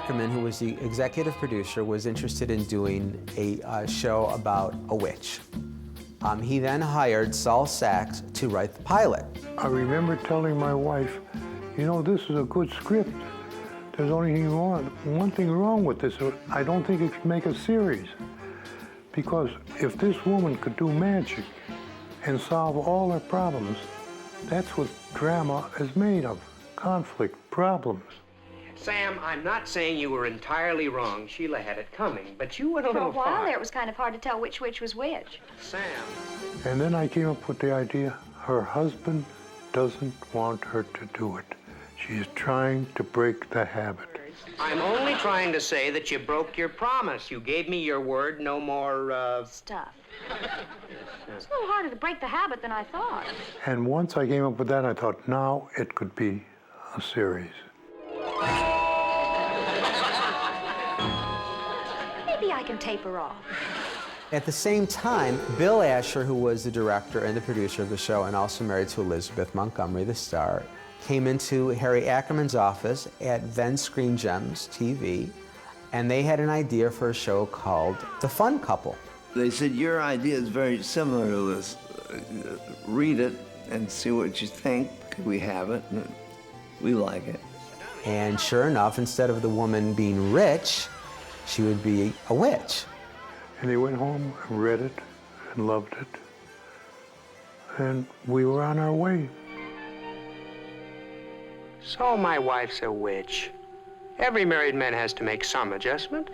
Ackerman, who was the executive producer, was interested in doing a show about a witch. He then hired Saul Sachs to write the pilot. I remember telling my wife, you know, this is a good script. There's only one thing wrong with this. I don't think it could make a series. Because if this woman could do magic and solve all her problems, that's what drama is made of. Conflict, problems. Sam, I'm not saying you were entirely wrong. Sheila had it coming, but you went a little far. For a while there, it was kind of hard to tell which witch was which. Sam. And then I came up with the idea, her husband doesn't want her to do it. She's trying to break the habit. I'm only trying to say that you broke your promise. You gave me your word, no more, stuff. It's a little harder to break the habit than I thought. And once I came up with that, I thought, now it could be a series. Maybe I can taper off. At the same time, Bill Asher, who was the director and the producer of the show and also married to Elizabeth Montgomery, the star, came into Harry Ackerman's office at then Screen Gems TV, and they had an idea for a show called The Fun Couple. They said, your idea is very similar to this. Read it and see what you think. We have it, and we like it. And sure enough, instead of the woman being rich, she would be a witch. And they went home and read it and loved it. And we were on our way. So my wife's a witch. Every married man has to make some adjustment.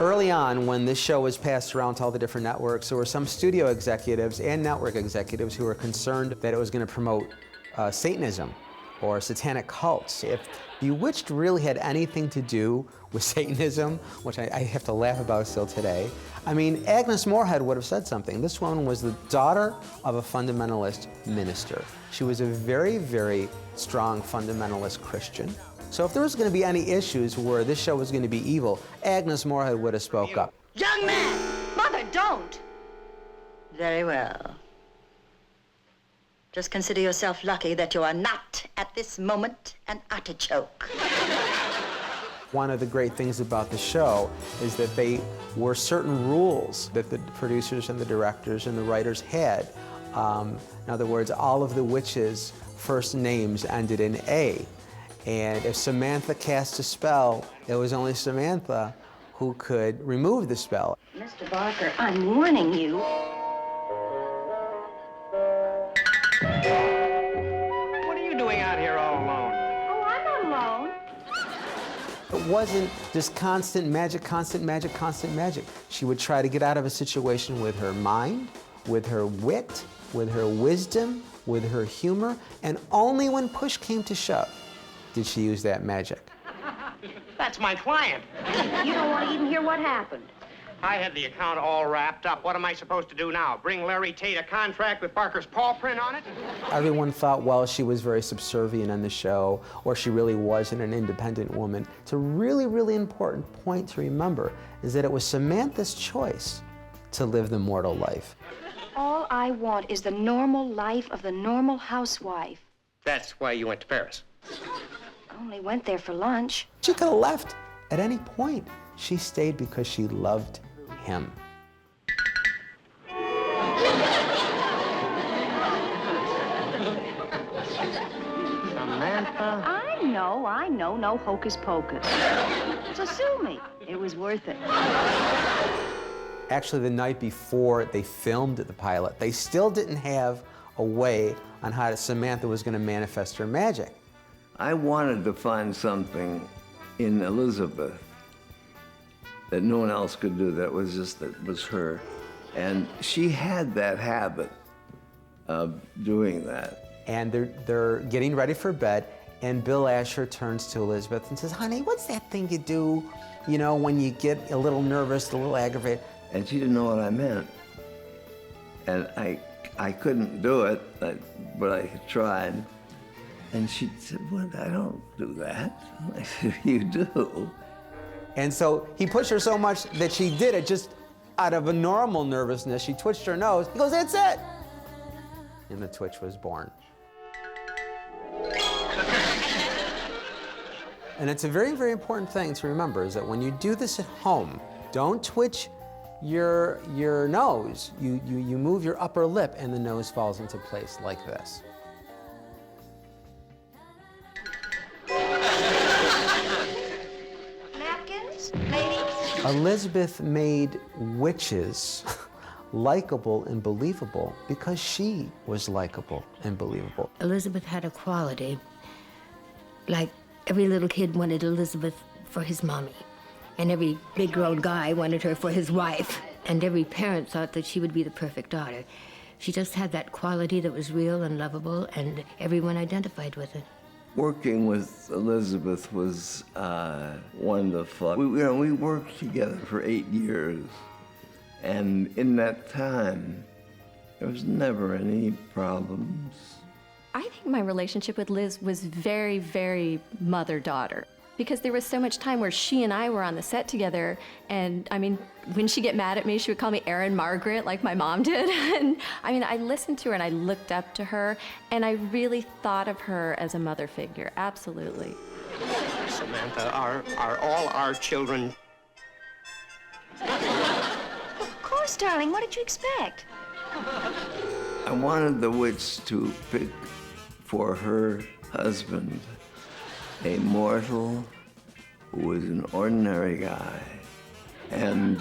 Early on, when this show was passed around to all the different networks, there were some studio executives and network executives who were concerned that it was going to promote Satanism or satanic cults. If Bewitched really had anything to do with Satanism, which I have to laugh about still today, I mean, Agnes Moorehead would have said something. This woman was the daughter of a fundamentalist minister. She was a very, very strong fundamentalist Christian. So if there was going to be any issues where this show was going to be evil, Agnes Moorehead would have spoke up. Young man! Mother, don't! Very well. Just consider yourself lucky that you are not, at this moment, an artichoke. One of the great things about the show is that they were certain rules that the producers and the directors and the writers had. In other words, all of the witches' first names ended in A. And if Samantha cast a spell, it was only Samantha who could remove the spell. Mr. Barker, I'm warning you. What are you doing out here all alone? Oh, I'm not alone. It wasn't just constant magic, constant magic, constant magic. She would try to get out of a situation with her mind, with her wit, with her wisdom, with her humor, and only when push came to shove did she use that magic. That's my client. You don't want to even hear what happened. I had the account all wrapped up. What am I supposed to do now? Bring Larry Tate a contract with Barker's paw print on it? Everyone thought, well, she was very subservient on the show, or she really wasn't an independent woman. It's a really, really important point to remember is that it was Samantha's choice to live the mortal life. All I want is the normal life of the normal housewife. That's why you went to Paris. I only went there for lunch. She could have left at any point. She stayed because she loved him. Samantha? I know, no hocus pocus. So sue me. It was worth it. Actually, the night before they filmed the pilot, they still didn't have a way on how Samantha was going to manifest her magic. I wanted to find something in Elizabeth that no one else could do. That was her. And she had that habit of doing that. And they're getting ready for bed, and Bill Asher turns to Elizabeth and says, honey, what's that thing you do, you know, when you get a little nervous, a little aggravated? And she didn't know what I meant. And I couldn't do it, but I tried. And she said, well, I don't do that. I said, you do. And so he pushed her so much that she did it just out of a normal nervousness. She twitched her nose. He goes, that's it. And the twitch was born. And it's a very, very important thing to remember is that when you do this at home, don't twitch your nose. You move your upper lip and the nose falls into place like this. Napkins, ladies? Elizabeth made witches likable and believable because she was likable and believable. Elizabeth had a quality, like every little kid wanted Elizabeth for his mommy, and every big grown guy wanted her for his wife, and every parent thought that she would be the perfect daughter. She just had that quality that was real and lovable, and everyone identified with it. Working with Elizabeth was wonderful. We worked together for 8 years, and in that time, there was never any problems. I think my relationship with Liz was very, very mother-daughter, because there was so much time where she and I were on the set together, and I mean, when she'd get mad at me, she would call me Erin Margaret like my mom did. And I mean, I listened to her and I looked up to her, and I really thought of her as a mother figure, absolutely. Samantha, are all our children... Of course, darling. What did you expect? I wanted the witch to pick for her husband a mortal who was an ordinary guy. And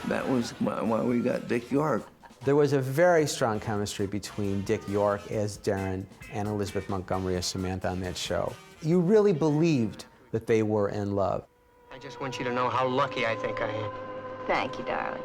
that was why we got Dick York. There was a very strong chemistry between Dick York as Darren and Elizabeth Montgomery as Samantha on that show. You really believed that they were in love. I just want you to know how lucky I think I am. Thank you, darling.